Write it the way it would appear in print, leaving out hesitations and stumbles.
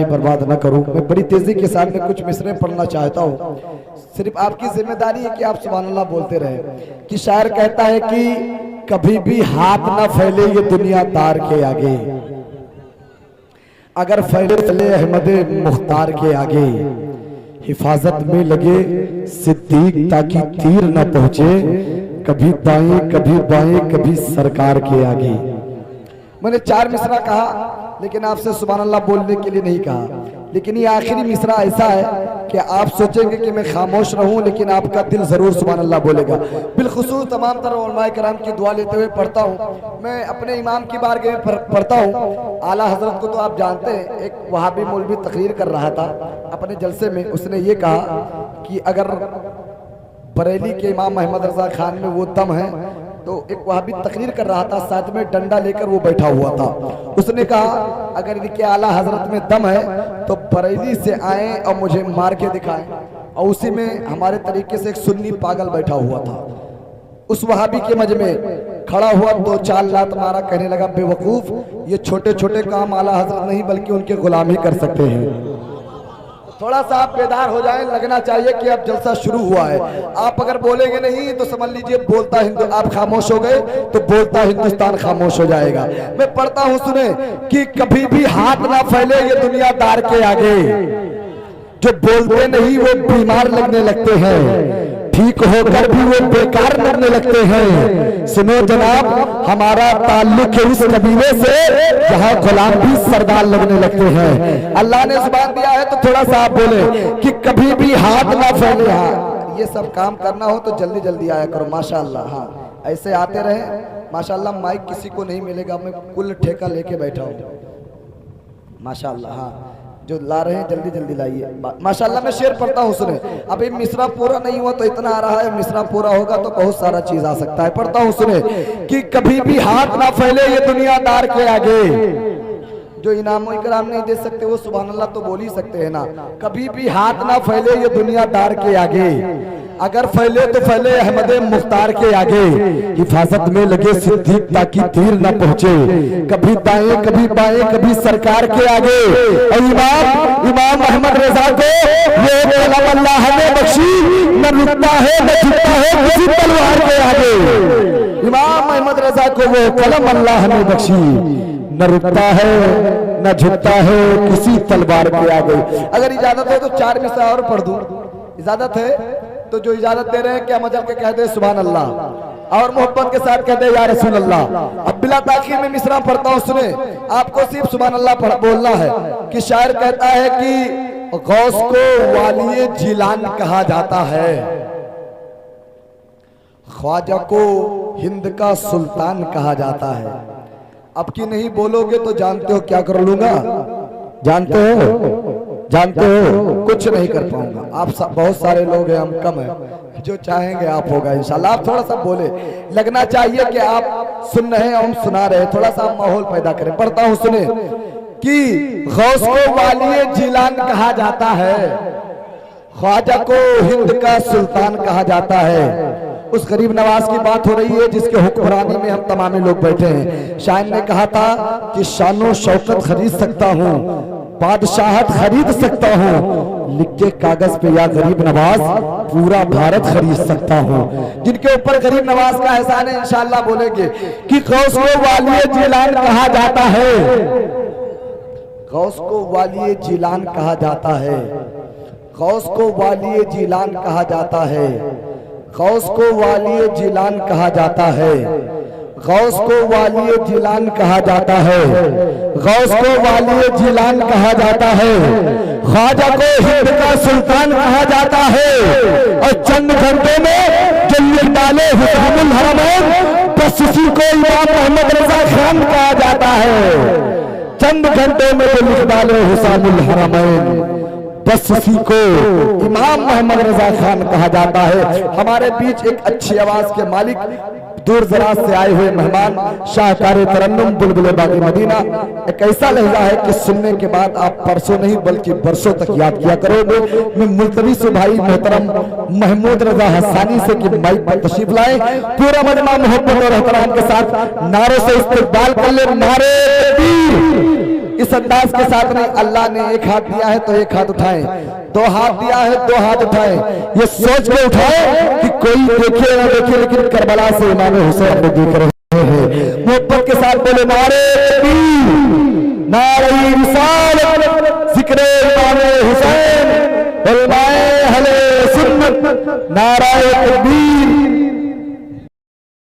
बर्बाद न करूं। मैं बड़ी तेजी के साथ में कुछ मिसरे पढ़ना चाहता हूं। सिर्फ आपकी जिम्मेदारी है कि आप सुभान अल्लाह बोलते रहे। कि शायर कहता है कि कभी भी हाथ न फैले ये दुनियादार के आगे, अगर फैले चले अहमद मुख्तार के आगे, हिफाजत में लगे सिद्दीक ताकि तीर न पहुंचे, कभी दाएं कभी बाएं कभी सरकार के आगे। मैंने 4 मिसरा कहा लेकिन आपसे सुभान अल्लाह बोलने के लिए नहीं कहा। लेकिन ये आखिरी मिसरा ऐसा है कि आप सोचेंगे कि मैं खामोश रहूं लेकिन आपका दिल जरूर सुभान अल्लाह बोलेगा। बिलखुसूस तमाम तरह उलमाए किराम की दुआ लेते हुए पढ़ता हूं। मैं अपने इमाम की बारगाह में पढ़ता हूं। आला हजरत को तो आप जानते हैं, एक वहाबी मौलवी तकरीर कर रहा था अपने जलसे में। उसने ये कहा कि अगर बरेली के इमाम अहमद रजा खान में वो दम है तो एक वहाबी तकरीर कर रहा था, साथ में डंडा लेकर वो बैठा हुआ था। उसने कहा अगर इनके आला हजरत में दम है तो बरेली से आए और मुझे मार के दिखाएं। और उसी में हमारे तरीके से एक सुन्नी पागल बैठा हुआ था। उस वहाबी के मज में खड़ा हुआ 2-4 लात मारा, कहने लगा बेवकूफ, ये छोटे छोटे काम आला हजरत नहीं बल्कि उनके गुलाम ही कर सकते हैं। थोड़ा सा आप बेदार हो जाएं, लगना चाहिए कि अब जलसा शुरू हुआ है। आप अगर बोलेंगे नहीं तो समझ लीजिए बोलता आप खामोश हो गए तो बोलता हिंदुस्तान खामोश हो जाएगा। मैं पढ़ता हूं, सुने कि कभी भी हाथ ना फैले ये दुनियादार के आगे, जो बोलते नहीं वो बीमार लगने लगते हैं, ठीक होकर भी वो बेकार लगने लगते हैं। सुनो जनाब, हमारा ताल्लुक है उस कबीले से जहां गुलाम भी सरदार लगने लगते हैं। अल्लाह ने जुबान दिया है तो थोड़ा सा आप बोले कि कभी भी हाथ ना फैले। हाँ, ये सब काम करना हो तो जल्दी जल्दी आया करो माशाअल्लाह। हाँ, ऐसे आते रहे माशाअल्लाह। माइक किसी को नहीं मिलेगा, मैं कुल ठेका लेके बैठा हूँ माशाअल्लाह। हाँ, जो ला रहे हैं जल्दी जल्दी लाइए माशाअल्लाह। मैं शेर पढ़ता हूँ, सुने। अभी मिसरा पूरा नहीं हुआ तो इतना आ रहा है, मिसरा पूरा होगा तो बहुत सारा चीज आ सकता है। पढ़ता हूँ, सुने कि कभी भी हाथ ना फैले ये दुनियादार के आगे, जो इनाम इकराम नहीं दे सकते वो सुभान अल्लाह तो बोल ही सकते हैं ना। कभी भी हाथ ना फैले ये दुनियादार के आगे, अगर फैले तो फैले अहमद मुख्तार के आगे, हिफाजत में लगे सिद्दीक ताकि तीर न पहुंचे, कभी दाएं कभी बाएं कभी सरकार के आगे। और इमाम अहमद रजा को ये कलम अल्लाह ने बख्शी, न रुकता है न झुकता है किसी तलवार के आगे। इमाम अहमद रजा को वो कलम अल्लाह ने बख्शी, न रुकता है न झुकता है किसी तलवार के आगे। अगर इजाजत है तो 4 मिसरा और पढ़ दूं, इजाजत है तो जो इजाजत दे रहे हैं क्या मजल के कह दे सुभान अल्लाह और मोहब्बत के साथ कह दे या रसूल अल्लाह। अब बिला ताखीर में मिसरा पढ़ता हूं, सुने। आपको सिर्फ सुभान अल्लाह बोलना है। कि शायर कहता है कि गौस को वालिए जिलान कहा जाता है, ख्वाजा को हिंद का सुल्तान कहा जाता है। अब की नहीं बोलोगे तो जानते हो क्या कर लूंगा, जानते हो कुछ नहीं कर पाऊंगा। आप बहुत सारे लोग हैं, हम कम हैं, जो चाहेंगे आप होगा इंशाल्लाह। आप थोड़ा सा बोले, लगना चाहिए कि आप सुन रहे हैं और हम सुना रहे हैं, थोड़ा सा माहौल पैदा करें। पढ़ता हूं, सुने कि गौस को वालिए जिलान कहा जाता है, ख्वाजा को हिंद का सुल्तान कहा जाता है। उस गरीब नवाज की बात हो रही है जिसके हुक्मरानी में हम तमाम लोग बैठे हैं। शायर ने कहा था कि शानो शौकत खरीद सकता हूँ, बादशाहत खरीद सकता हूँ, लिख के कागज पे या गरीब नवाज पूरा भारत खरीद सकता हूँ। जिनके ऊपर गरीब नवाज का एहसान है इंशाअल्लाह बोलेंगे कि गौस को वालिए जिलान कहा जाता है, गौस को वालिए जिलान कहा जाता है, गौस को वालिए जिलान कहा जाता है, गौस को वालिए जिलान कहा जाता है, गौस को वालिए जिलान कहा जाता है, गौस को वालिए जिलान कहा जाता है, ख्वाजा को हिंद का सुल्तान कहा जाता है। और चंद घंटों में जो लिख डाले हुसामुल हरमैन, बस उसी को इमाम अहमद रजा खान कहा जाता है। चंद घंटों में जो लिख डाले हुसामुल हरमैन, बस उसी को इमाम मोहम्मद रजा खान कहा जाता है। हमारे बीच एक अच्छी आवाज के मालिक, दूर दराज से आए हुए मेहमान, शाहकार तरन्नुम बुलबुल बागी मदीना। एक ऐसा लहजा है कि सुनने के बाद आप परसों नहीं बल्कि बरसों तक याद किया करोगे। मैं मुल्तवी से भाई मोहतरम महमूद रजा हसानी से कि माइक पर तशरीफ लाए, पूरा मजमा मोहब्बत और एहतराम के साथ नारों से इस्तकबाल कर ले। नारे तकबीर, इस अंदाज के साथ नहीं, अल्लाह ने एक हाथ दिया है तो एक हाथ उठाए, दो हाथ दिया है दो हाथ उठाए, ये सोच के उठाए कि कोई देखे ना देखे, लेकिन करबला से इमाम हुसैन को देख रहे हैं। मोहब्बत के साथ बोले नारे तकबीर, नारे रिसालत, जिक्र इमाम हुसैन, उलमाए अहले सुन्नत, नारे तकबीर,